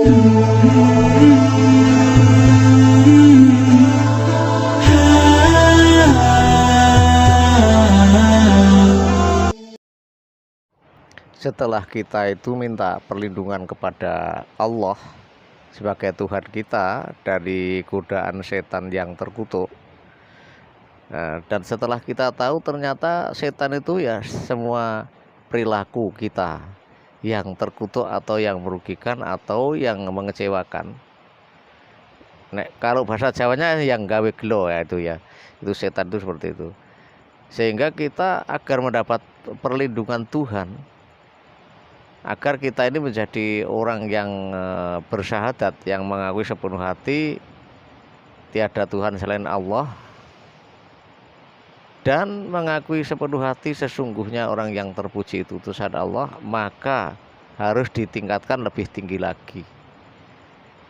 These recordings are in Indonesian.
Setelah kita itu minta perlindungan kepada Allah sebagai Tuhan kita dari godaan setan yang terkutuk, dan setelah kita tahu ternyata setan itu ya semua perilaku kita yang terkutuk atau yang merugikan atau yang mengecewakan. Kalau bahasa Jawanya yang gawe gelo ya, itu setan itu seperti itu. Sehingga kita agar mendapat perlindungan Tuhan, agar kita ini menjadi orang yang bersyahadat, yang mengakui sepenuh hati tiada Tuhan selain Allah, dan mengakui sepenuh hati sesungguhnya orang yang terpuji itu utusan Allah, maka harus ditingkatkan lebih tinggi lagi.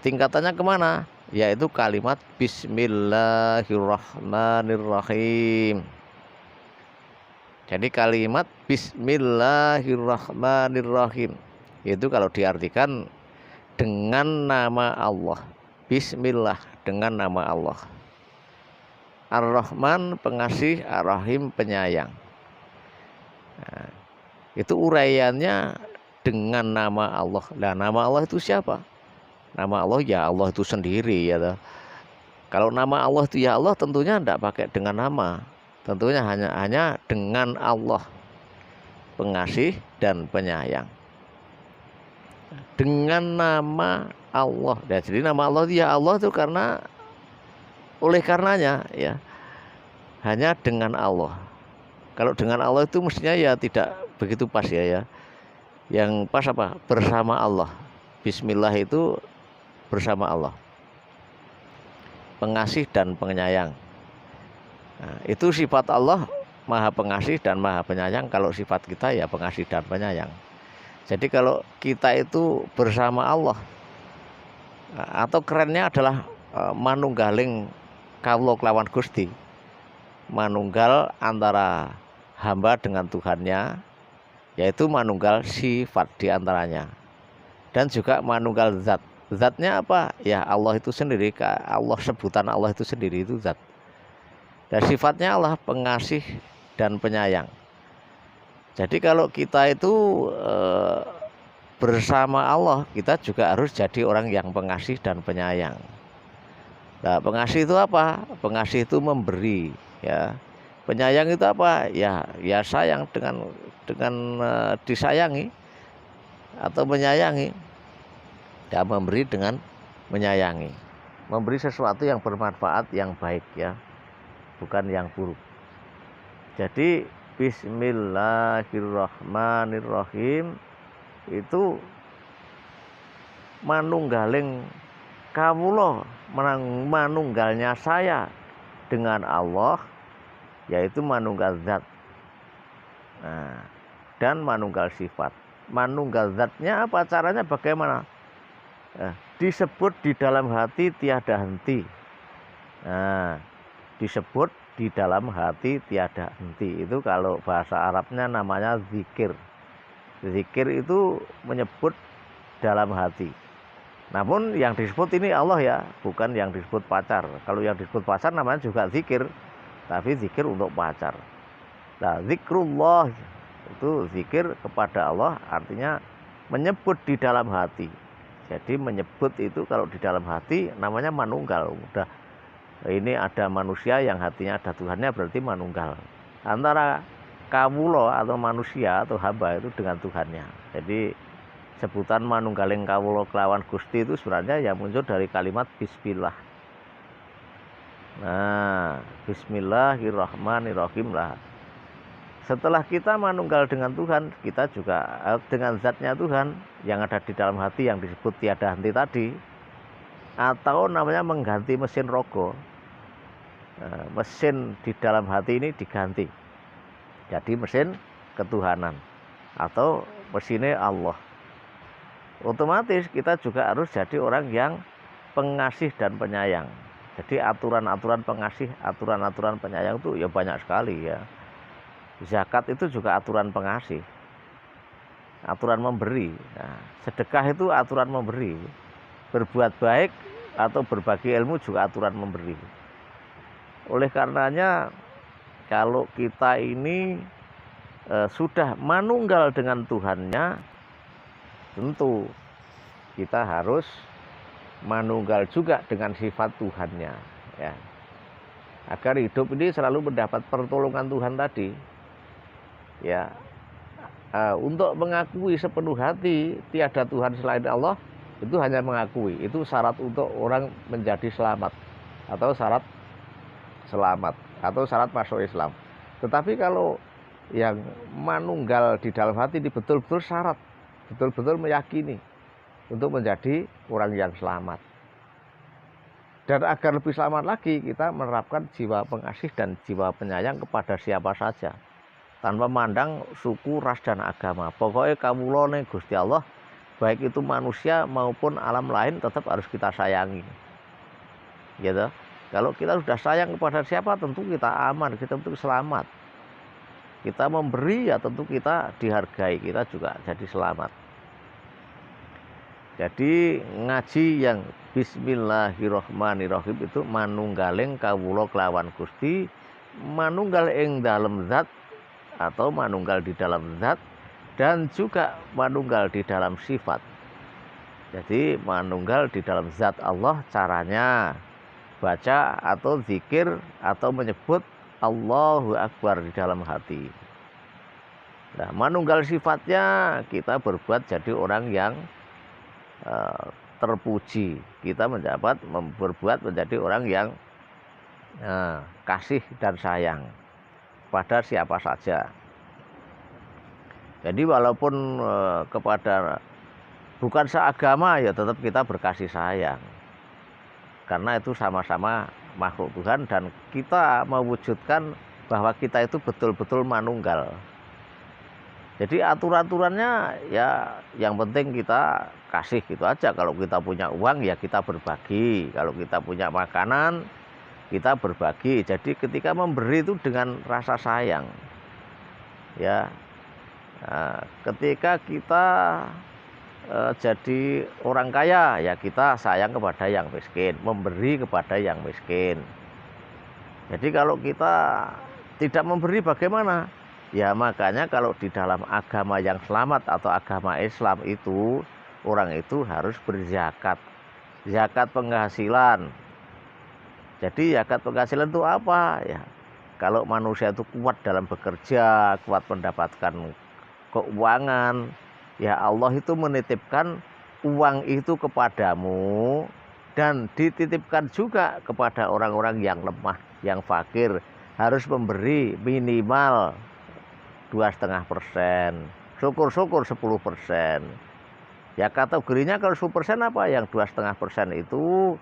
Tingkatannya kemana? Yaitu kalimat Bismillahirrahmanirrahim. Jadi kalimat Bismillahirrahmanirrahim itu kalau diartikan dengan nama Allah. Bismillah, dengan nama Allah. Ar-Rahman pengasih, Ar-Rahim penyayang. Nah, itu uraiannya dengan nama Allah. Nah, nama Allah itu siapa? Nama Allah ya Allah itu sendiri ya. Kalau nama Allah itu ya Allah, tentunya tidak pakai dengan nama. Tentunya hanya dengan Allah, pengasih dan penyayang. Dengan nama Allah. Dan jadi nama Allah ya Allah itu karena oleh karenanya ya hanya dengan Allah. Kalau dengan Allah itu mestinya ya tidak begitu pas ya. Yang pas apa? Bersama Allah. Bismillah itu bersama Allah. Pengasih dan penyayang. Nah, itu sifat Allah maha pengasih dan maha penyayang. Kalau sifat kita ya pengasih dan penyayang. Jadi kalau kita itu bersama Allah, atau kerennya adalah manunggaling kawula kelawan Gusti, manunggal antara hamba dengan Tuhannya, yaitu manunggal sifat diantaranya, dan juga manunggal zat. Zatnya apa? Ya Allah itu sendiri. Allah, sebutan Allah itu sendiri itu zat. Dan sifatnya Allah pengasih dan penyayang. Jadi kalau kita itu bersama Allah, kita juga harus jadi orang yang pengasih dan penyayang. Nah, pengasih itu apa? Pengasih itu memberi, ya. Penyayang itu apa? Ya sayang dengan disayangi atau menyayangi. Dan memberi dengan menyayangi. Memberi sesuatu yang bermanfaat, yang baik ya. Bukan yang buruk. Jadi Bismillahirrahmanirrahim itu manunggaling kawula, manunggalnya saya dengan Allah, yaitu manunggal zat. Nah, dan manunggal sifat. Manunggal zatnya apa? Caranya bagaimana? Disebut di dalam hati tiada henti. Nah, disebut di dalam hati tiada henti. Itu kalau bahasa Arabnya namanya zikir. Zikir itu menyebut dalam hati. Namun yang disebut ini Allah ya, bukan yang disebut pacar. Kalau yang disebut pacar namanya juga zikir, tapi zikir untuk pacar. Nah, zikrullah itu zikir kepada Allah, artinya menyebut di dalam hati. Jadi menyebut itu kalau di dalam hati namanya manunggal. Udah, ini ada manusia yang hatinya ada Tuhannya, berarti manunggal. Antara kawula atau manusia atau hamba itu dengan Tuhannya. Jadi sebutan manunggaling kawula kelawan Gusti itu sebenarnya yang muncul dari kalimat Bismillah. Nah, Bismillahirrahmanirrahim lah. Setelah kita manunggal dengan Tuhan, kita juga dengan zatnya Tuhan yang ada di dalam hati yang disebut tiada henti tadi, atau namanya mengganti mesin rogo. Mesin di dalam hati ini diganti jadi mesin ketuhanan atau mesinnya Allah. Otomatis kita juga harus jadi orang yang pengasih dan penyayang. Jadi aturan-aturan pengasih, aturan-aturan penyayang itu ya banyak sekali ya. Zakat itu juga aturan pengasih, aturan memberi. Nah, sedekah itu aturan memberi. berbuat baik atau berbagi ilmu juga aturan memberi. Oleh karenanya kalau kita ini sudah manunggal dengan Tuhannya, tentu kita harus manunggal juga dengan sifat Tuhannya, ya. Agar hidup ini selalu mendapat pertolongan Tuhan tadi, ya. Untuk mengakui sepenuh hati tiada Tuhan selain Allah, itu hanya mengakui, itu syarat untuk orang menjadi selamat atau syarat selamat atau syarat masuk Islam. Tetapi kalau yang manunggal di dalam hati ini betul-betul syarat, betul-betul meyakini untuk menjadi orang yang selamat. Dan agar lebih selamat lagi, kita menerapkan jiwa pengasih dan jiwa penyayang kepada siapa saja, tanpa memandang suku, ras, dan agama. Pokoknya kawula ning Gusti Allah, baik itu manusia maupun alam lain, tetap harus kita sayangi, gitu. Kalau kita sudah sayang kepada siapa, tentu kita aman, kita tentu selamat. Kita memberi, ya tentu kita dihargai, kita juga jadi selamat. Jadi ngaji yang Bismillahirrahmanirrahim itu manunggaling kawula kelawan Gusti, manunggal ing dalam zat atau manunggal di dalam zat, dan juga manunggal di dalam sifat. Jadi manunggal di dalam zat Allah, caranya baca atau zikir atau menyebut Allahu Akbar di dalam hati. Nah, manunggal sifatnya kita berbuat jadi orang yang terpuji, kita berbuat menjadi orang yang kasih dan sayang pada siapa saja. Jadi walaupun kepada bukan seagama, ya tetap kita berkasih sayang, karena itu sama-sama makhluk Tuhan dan kita mewujudkan bahwa kita itu betul-betul manunggal. Jadi aturan-aturannya ya yang penting kita kasih gitu aja. Kalau kita punya uang ya kita berbagi, kalau kita punya makanan kita berbagi. Jadi ketika memberi itu dengan rasa sayang, ya. Nah, ketika kita jadi orang kaya ya kita sayang kepada yang miskin, memberi kepada yang miskin. Jadi kalau kita tidak memberi bagaimana? Ya makanya kalau di dalam agama yang selamat atau agama Islam itu, orang itu harus berzakat, zakat penghasilan. Jadi zakat penghasilan itu apa? Ya, kalau manusia itu kuat dalam bekerja, kuat mendapatkan keuangan, ya Allah itu menitipkan uang itu kepadamu dan dititipkan juga kepada orang-orang yang lemah, yang fakir, harus memberi minimal 2,5%, syukur-syukur 10%. Ya kategorinya kalau 10% apa? Yang 2,5% itu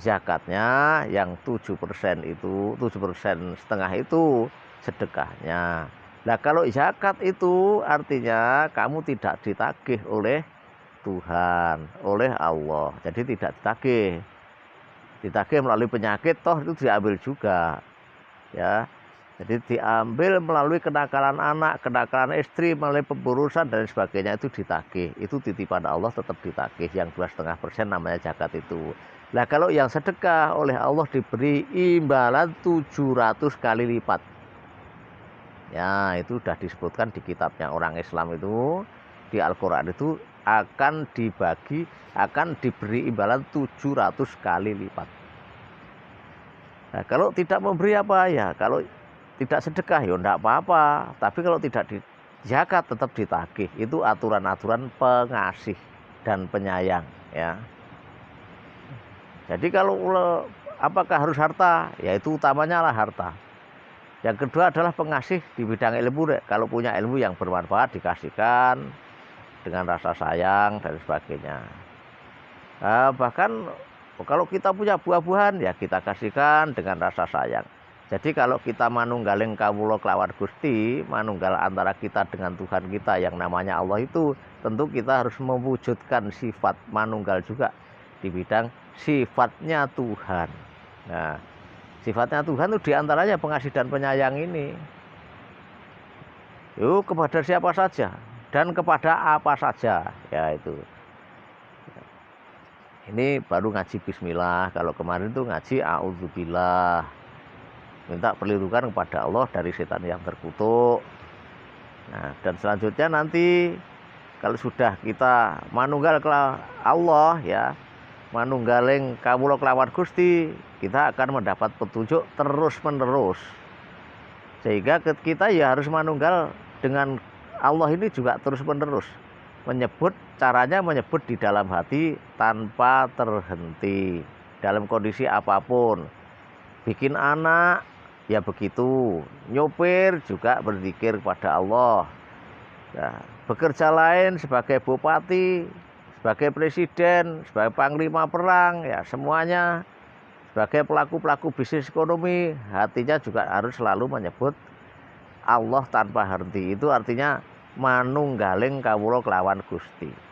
zakatnya, yang 7% itu 7,5% itu sedekahnya. Nah kalau zakat itu artinya kamu tidak ditagih oleh Tuhan, oleh Allah. Jadi tidak ditagih melalui penyakit, toh itu diambil juga, ya. Jadi diambil melalui kenakalan anak, kenakalan istri, melalui pemburusan dan sebagainya, itu ditagih. Itu titipan Allah tetap ditagih. Yang 2,5% namanya zakat itu. Nah kalau yang sedekah oleh Allah diberi imbalan 700 kali lipat. Ya itu sudah disebutkan di kitabnya orang Islam itu, di Al-Quran itu akan diberi imbalan 700 kali lipat. Nah kalau tidak memberi apa ya, kalau tidak sedekah ya enggak apa-apa, tapi kalau tidak zakat tetap ditagih. Itu aturan-aturan pengasih dan penyayang, ya. Jadi kalau apakah harus harta? Ya itu utamanya lah harta. Yang kedua adalah pengasih di bidang ilmu. Kalau punya ilmu yang bermanfaat dikasihkan dengan rasa sayang dan sebagainya. Bahkan kalau kita punya buah-buahan ya kita kasihkan dengan rasa sayang. Jadi kalau kita manunggaling kawula kelawan Gusti, manunggal antara kita dengan Tuhan kita yang namanya Allah itu, tentu kita harus mewujudkan sifat manunggal juga di bidang sifatnya Tuhan. Nah, sifatnya Tuhan itu diantaranya pengasih dan penyayang ini. Yuk kepada siapa saja dan kepada apa saja, ya itu. ini baru ngaji bismillah. Kalau kemarin tuh ngaji auzubillah, minta perlindungan kepada Allah dari setan yang terkutuk. Nah, dan selanjutnya nanti kalau sudah kita manunggal ke Allah ya, manunggaling kawula kelawan Gusti, kita akan mendapat petunjuk terus menerus. Sehingga kita ya harus manunggal dengan Allah ini juga terus menerus. Caranya menyebut di dalam hati tanpa terhenti, dalam kondisi apapun. Bikin anak ya begitu, nyopir juga berzikir kepada Allah. Nah, bekerja lain sebagai bupati, sebagai presiden, sebagai panglima perang, ya semuanya sebagai pelaku-pelaku bisnis ekonomi, hatinya juga harus selalu menyebut Allah tanpa henti. Itu artinya manunggaling kawula kelawan Gusti.